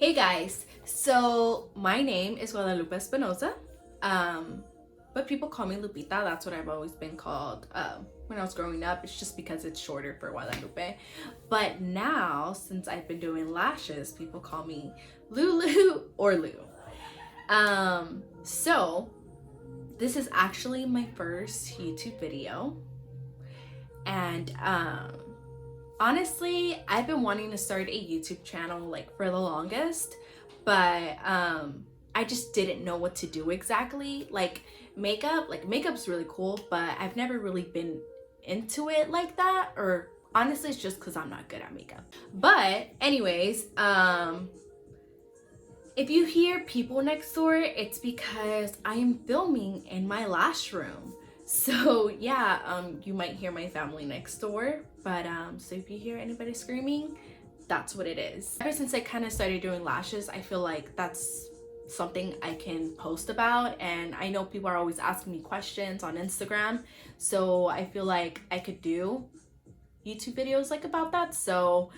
Hey guys, so my name is Guadalupe Espinoza, but people call me Lupita. That's what I've always been called when I was growing up. It's just because it's shorter for Guadalupe. But now, since I've been doing lashes, people call me Lulu or Lou. So this is actually my first YouTube video, and honestly, I've been wanting to start a YouTube channel like for the longest, but I just didn't know what to do exactly. Makeup's really cool, but I've never really been into it like that, or honestly it's just because I'm not good at makeup. But anyways, if you hear people next door, it's because I am filming in my lash room. So yeah, you might hear my family next door, but so if you hear anybody screaming, that's what it is. Ever since I kind of started doing lashes, I feel like that's something I can post about, and I know people are always asking me questions on Instagram, so I feel like I could do YouTube videos like about that. So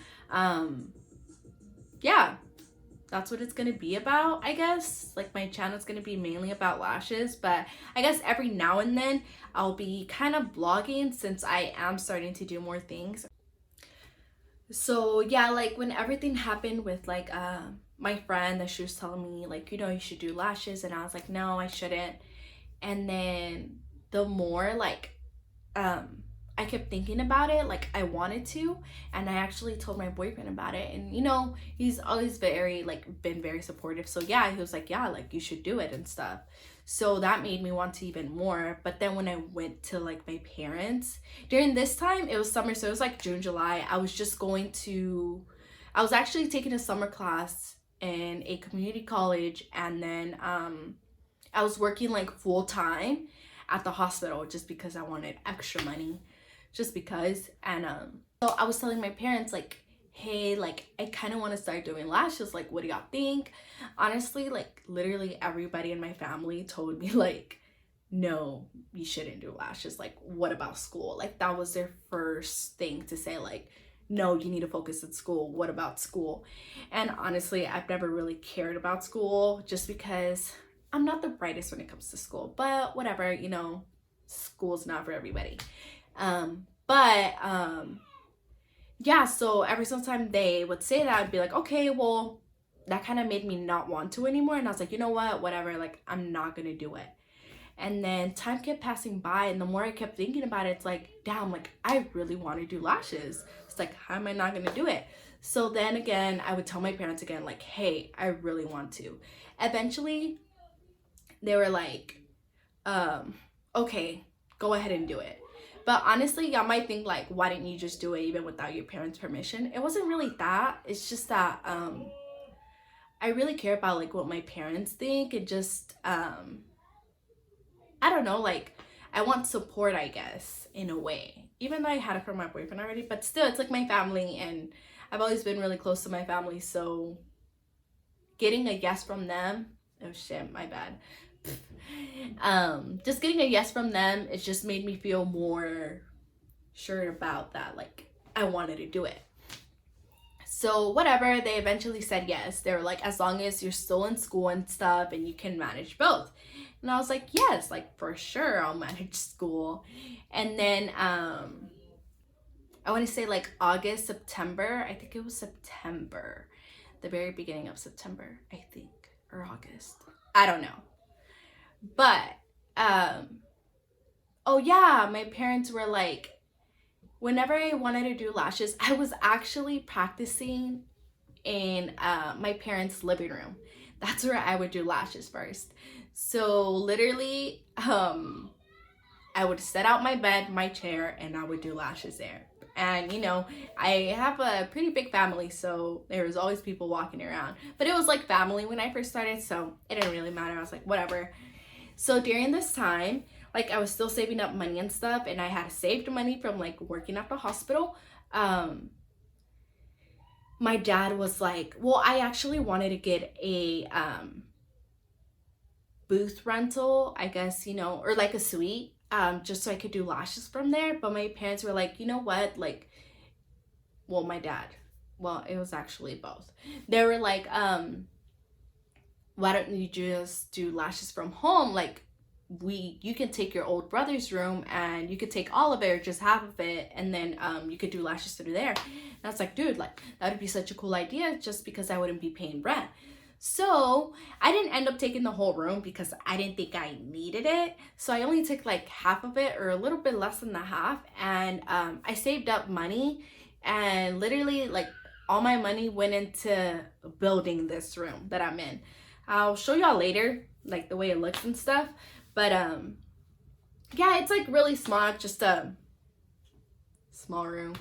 yeah, that's what it's gonna be about, I guess. Like, my channel's gonna be mainly about lashes, but I guess every now and then I'll be kind of vlogging since I am starting to do more things. So yeah, like when everything happened with like my friend, that she was telling me like, you know, you should do lashes, and I was like, no, I shouldn't. And then the more like I kept thinking about it, like I wanted to, and I actually told my boyfriend about it, and you know, he's always been very supportive. So yeah, he was like, yeah, like you should do it and stuff. So that made me want to even more. But then when I went to like my parents during this time, it was summer, so it was like June, July. I was actually taking a summer class in a community college, and then I was working like full time at the hospital just because I wanted extra money, just because. And so I was telling my parents like, hey, like I kind of want to start doing lashes, like what do y'all think? Honestly, like literally everybody in my family told me like, no, you shouldn't do lashes, like what about school? Like that was their first thing to say, like, no, you need to focus at school, what about school? And honestly, I've never really cared about school just because I'm not the brightest when it comes to school, but whatever, you know, school's not for everybody. Yeah, so every single time they would say that, I'd be like, okay, well, that kind of made me not want to anymore. And I was like, you know what, whatever, like I'm not gonna do it. And then time kept passing by, and the more I kept thinking about it, it's like, damn, like I really want to do lashes. It's like, how am I not gonna do it? So then again, I would tell my parents again, like, hey, I really want to. Eventually they were like, okay, go ahead and do it. But honestly, y'all might think like, why didn't you just do it even without your parents' permission? It wasn't really that. It's just that I really care about like what my parents think, and just I don't know, like I want support, I guess, in a way. Even though I had it from my boyfriend already, but still, it's like my family, and I've always been really close to my family, so getting a yes from them, oh shit, my bad. Just getting a yes from them, it just made me feel more sure about that, like I wanted to do it. So whatever, they eventually said yes. They were like, as long as you're still in school and stuff and you can manage both. And I was like, yes, like for sure I'll manage school. And then I want to say like August, September, I think it was September, the very beginning of September, I think, or August, I don't know. But oh yeah, my parents were like, whenever I wanted to do lashes, I was actually practicing in my parents' living room. That's where I would do lashes first. So literally, I would set out my bed, my chair, and I would do lashes there. And you know, I have a pretty big family, so there was always people walking around. But it was like family when I first started, so it didn't really matter. I was like, whatever. So during this time, like I was still saving up money and stuff, and I had saved money from like working at the hospital. My dad was like, well, I actually wanted to get a booth rental, I guess, you know, or like a suite, just so I could do lashes from there. But my parents were like, you know what, like, well, my dad, well, it was actually both. They were like, why don't you just do lashes from home? Like, you can take your old brother's room and you could take all of it or just half of it, and then you could do lashes through there. And I was like, dude, like that would be such a cool idea, just because I wouldn't be paying rent. So I didn't end up taking the whole room because I didn't think I needed it. So I only took like half of it, or a little bit less than the half. And I saved up money, and literally like all my money went into building this room that I'm in. I'll show y'all later like the way it looks and stuff. But yeah, it's like really small, just a small room.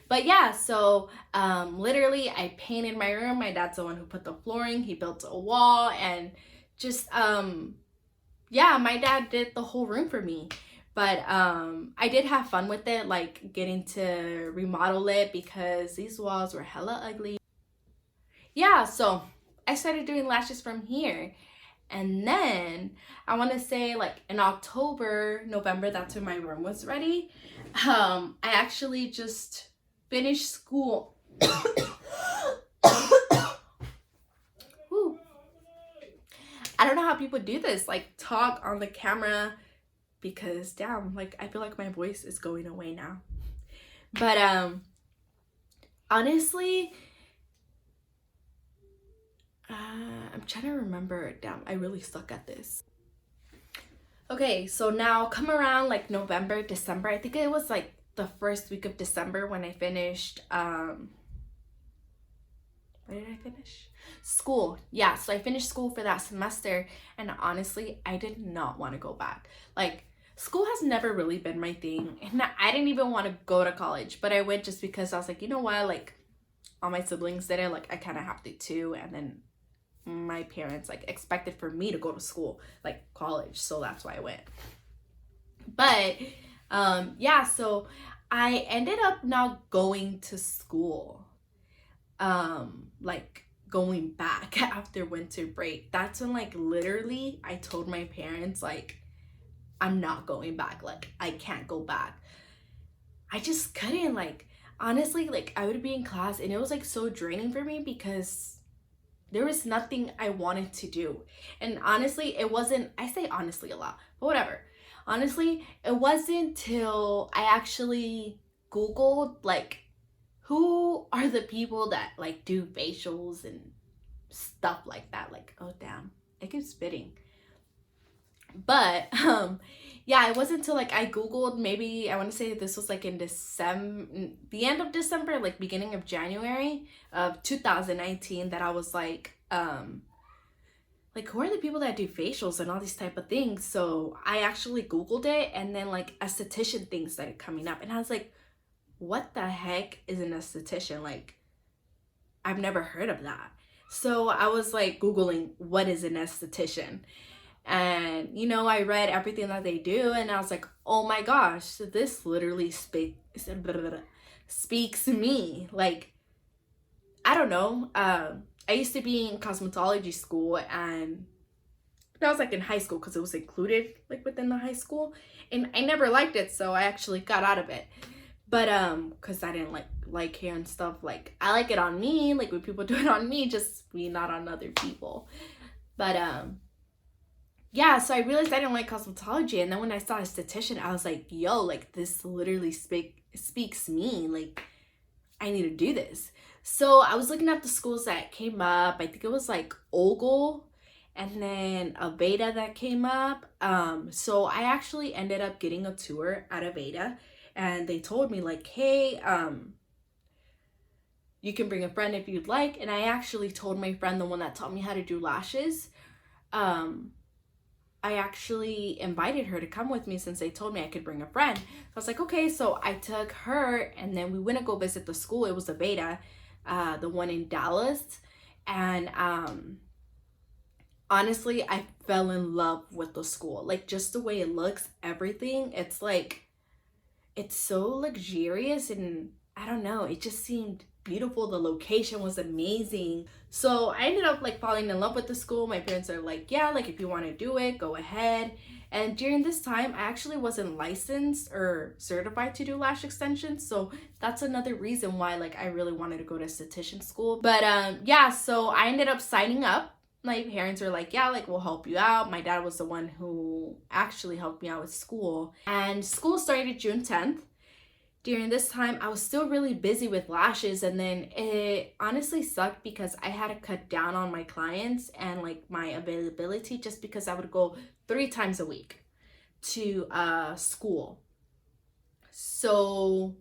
But yeah, so literally I painted my room. My dad's the one who put the flooring. He built a wall, and just yeah, my dad did the whole room for me. But I did have fun with it, like getting to remodel it, because these walls were hella ugly. Yeah, so I started doing lashes from here. And then I want to say like in October, November, that's when my room was ready. I actually just finished school. Whew. I don't know how people do this, like talk on the camera, because damn, like I feel like my voice is going away now. But honestly, I'm trying to remember. Damn, I really suck at this. Okay, so now come around like November, December. I think it was like the first week of December when I finished where did I finish? School. Yeah, so I finished school for that semester, and honestly, I did not want to go back. Like, school has never really been my thing, and I didn't even want to go to college, but I went just because I was like, you know what, like all my siblings did it, like I kind of have to too. And then my parents like expected for me to go to school, like college, so that's why I went. But yeah, so I ended up now going to school, like going back after winter break. That's when like literally I told my parents like I'm not going back, like I can't go back. I just couldn't, like honestly, like I would be in class and it was like so draining for me because there was nothing I wanted to do. And honestly, it wasn't, I say honestly a lot, but whatever. Honestly, it wasn't till I actually Googled like who are the people that like do facials and stuff like that. Like, oh damn, I keep spitting. But yeah, it wasn't until like I Googled, maybe I want to say this was like in December, the end of December, like beginning of January of 2019, that I was like who are the people that do facials and all these type of things? So I actually Googled it, and then like esthetician things started coming up, and I was like, what the heck is an esthetician? Like, I've never heard of that. So I was like Googling, what is an esthetician? And you know, I read everything that they do, and I was like, oh my gosh, this literally speaks to me. Like, I don't know, I used to be in cosmetology school, and that was like in high school because it was included like within the high school, and I never liked it, so I actually got out of it. But because I didn't like hair and stuff. Like, I like it on me, like when people do it on me, just me, not on other people. But yeah, so I realized I didn't like cosmetology, and then when I saw esthetician, I was like, yo, like this literally speaks me, like I need to do this. So I was looking at the schools that came up. I think it was like Ogle, and then Aveda that came up. So I actually ended up getting a tour at Aveda, and they told me like, hey, you can bring a friend if you'd like. And I actually told my friend, the one that taught me how to do lashes, I actually invited her to come with me since they told me I could bring a friend. So I was like, okay. So I took her, and then we went to go visit the school. It was Aveda, the one in Dallas. And honestly, I fell in love with the school. Like, just the way it looks, everything. It's like, it's so luxurious, and I don't know, it just seemed beautiful. The location was amazing. So I ended up like falling in love with the school. My parents are like, yeah, like if you want to do it, go ahead. And during this time, I actually wasn't licensed or certified to do lash extensions. So that's another reason why like I really wanted to go to esthetician school. But yeah, so I ended up signing up. My parents were like, yeah, like we'll help you out. My dad was the one who actually helped me out with school. And school started June 10th. During this time, I was still really busy with lashes, and then it honestly sucked because I had to cut down on my clients and like my availability, just because I would go 3 times a week to school. So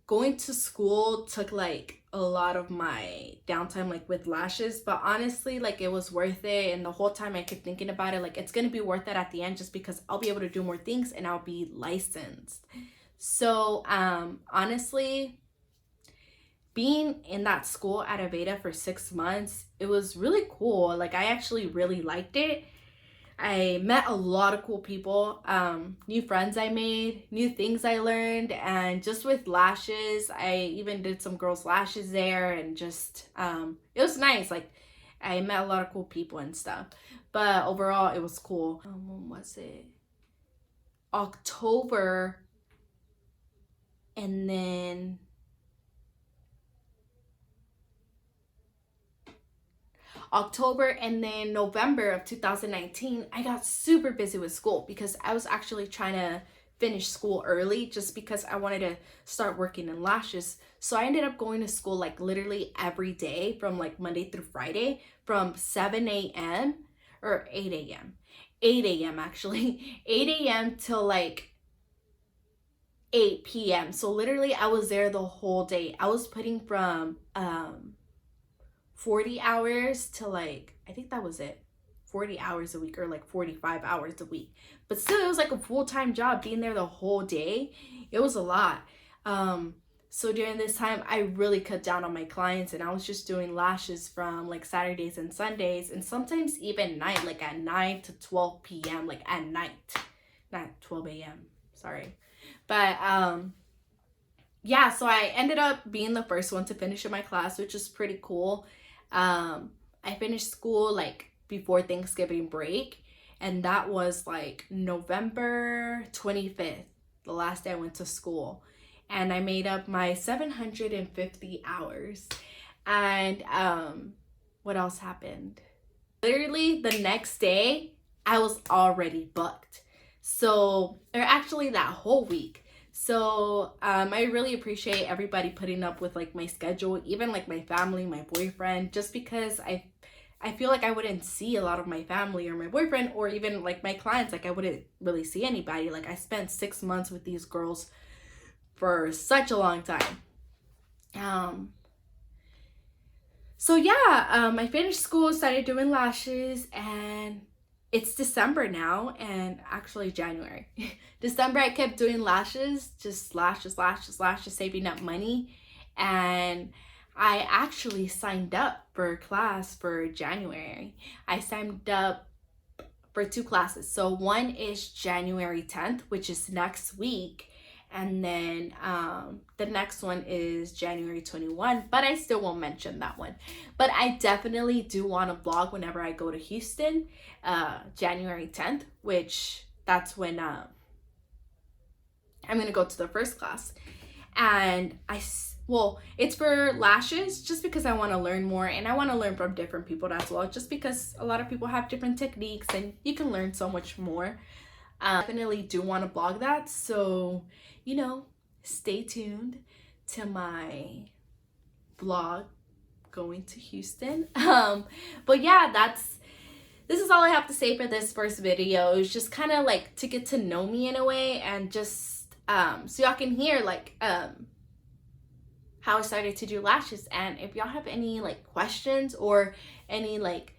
going to school took like a lot of my downtime like with lashes, but honestly like it was worth it. And the whole time I kept thinking about it, like it's gonna be worth it at the end, just because I'll be able to do more things and I'll be licensed. So honestly, being in that school at Aveda for 6 months, it was really cool. Like I actually really liked it. I met a lot of cool people, new friends I made, new things I learned, and just with lashes, I even did some girls' lashes there, and just it was nice. Like I met a lot of cool people and stuff, but overall it was cool. When was it? October, and then November of 2019, I got super busy with school because I was actually trying to finish school early, just because I wanted to start working in lashes. So I ended up going to school like literally every day from like Monday through Friday from 7 a.m. or 8 a.m. 8 a.m. actually, 8 a.m. till like 8 p.m. So literally I was there the whole day. I was putting from 40 hours to like, I think that was it, 40 hours a week, or like 45 hours a week. But still, it was like a full-time job, being there the whole day. It was a lot. So during this time, I really cut down on my clients, and I was just doing lashes from like Saturdays and Sundays, and sometimes even night, like at 9 to 12 p.m., like at night, not 12 a.m. Sorry. But yeah, so I ended up being the first one to finish in my class, which is pretty cool. I finished school like before Thanksgiving break, and that was like November 25th, the last day I went to school. And I made up my 750 hours. And what else happened? Literally the next day, I was already booked. So, or actually that whole week. So I really appreciate everybody putting up with like my schedule, even like my family, my boyfriend, just because I feel like I wouldn't see a lot of my family or my boyfriend, or even like my clients. Like I wouldn't really see anybody. Like I spent 6 months with these girls for such a long time. So yeah, I finished school, started doing lashes, and it's December now, and actually January. December, I kept doing lashes, just lashes, saving up money. And I actually signed up for a class for January. I signed up for 2 classes. So one is January 10th, which is next week. And then the next one is January 21, but I still won't mention that one. But I definitely do want to vlog whenever I go to Houston, January 10th, which that's when I'm going to go to the first class. And well, it's for lashes, just because I want to learn more, and I want to learn from different people as well, just because a lot of people have different techniques and you can learn so much more. Definitely do want to vlog that, so you know, stay tuned to my vlog going to Houston. But yeah, this is all I have to say for this first video. It's just kind of like to get to know me in a way, and just so y'all can hear like how I started to do lashes. And if y'all have any like questions, or any like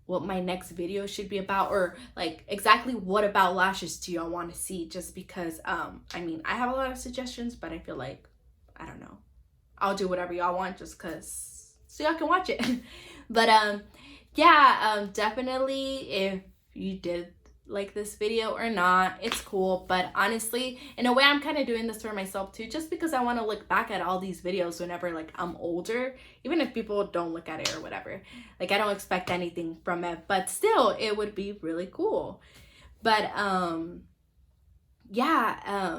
what my next video should be about, or like exactly what about lashes do y'all want to see, just because I mean, I have a lot of suggestions, but I feel like, I don't know, I'll do whatever y'all want, just because so y'all can watch it. But yeah, definitely, if you did like this video or not, it's cool. But honestly, in a way, I'm kind of doing this for myself too, just because I want to look back at all these videos whenever like I'm older, even if people don't look at it or whatever. Like I don't expect anything from it, but still it would be really cool. But yeah,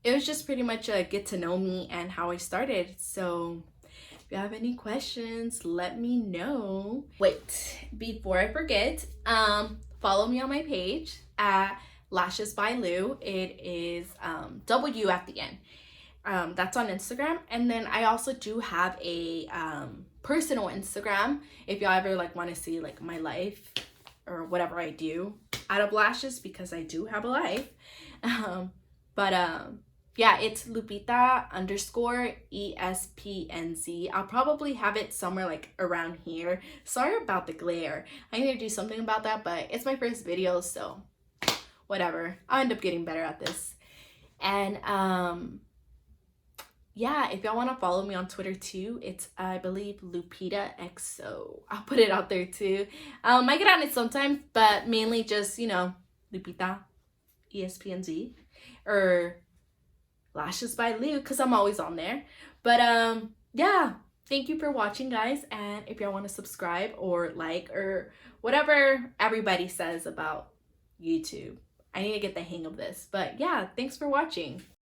it was just pretty much a get to know me and how I started. So if you have any questions, let me know. Wait, before I forget, follow me on my page at Lashes by Lou. It is W at the end. That's on Instagram. And then I also do have a personal Instagram if y'all ever like want to see like my life or whatever I do out of lashes, because I do have a life. But yeah, it's Lupita_ESPNZ. I'll probably have it somewhere like around here. Sorry about the glare. I need to do something about that, but it's my first video, so whatever. I'll end up getting better at this. And yeah, if y'all want to follow me on Twitter too, it's I believe Lupita XO. I'll put it out there too. I get on it sometimes, but mainly just, you know, Lupita ESPNZ or Lashes by Lou, because I'm always on there. But yeah, thank you for watching, guys. And if y'all want to subscribe or like or whatever everybody says about YouTube, I need to get the hang of this. But yeah, thanks for watching.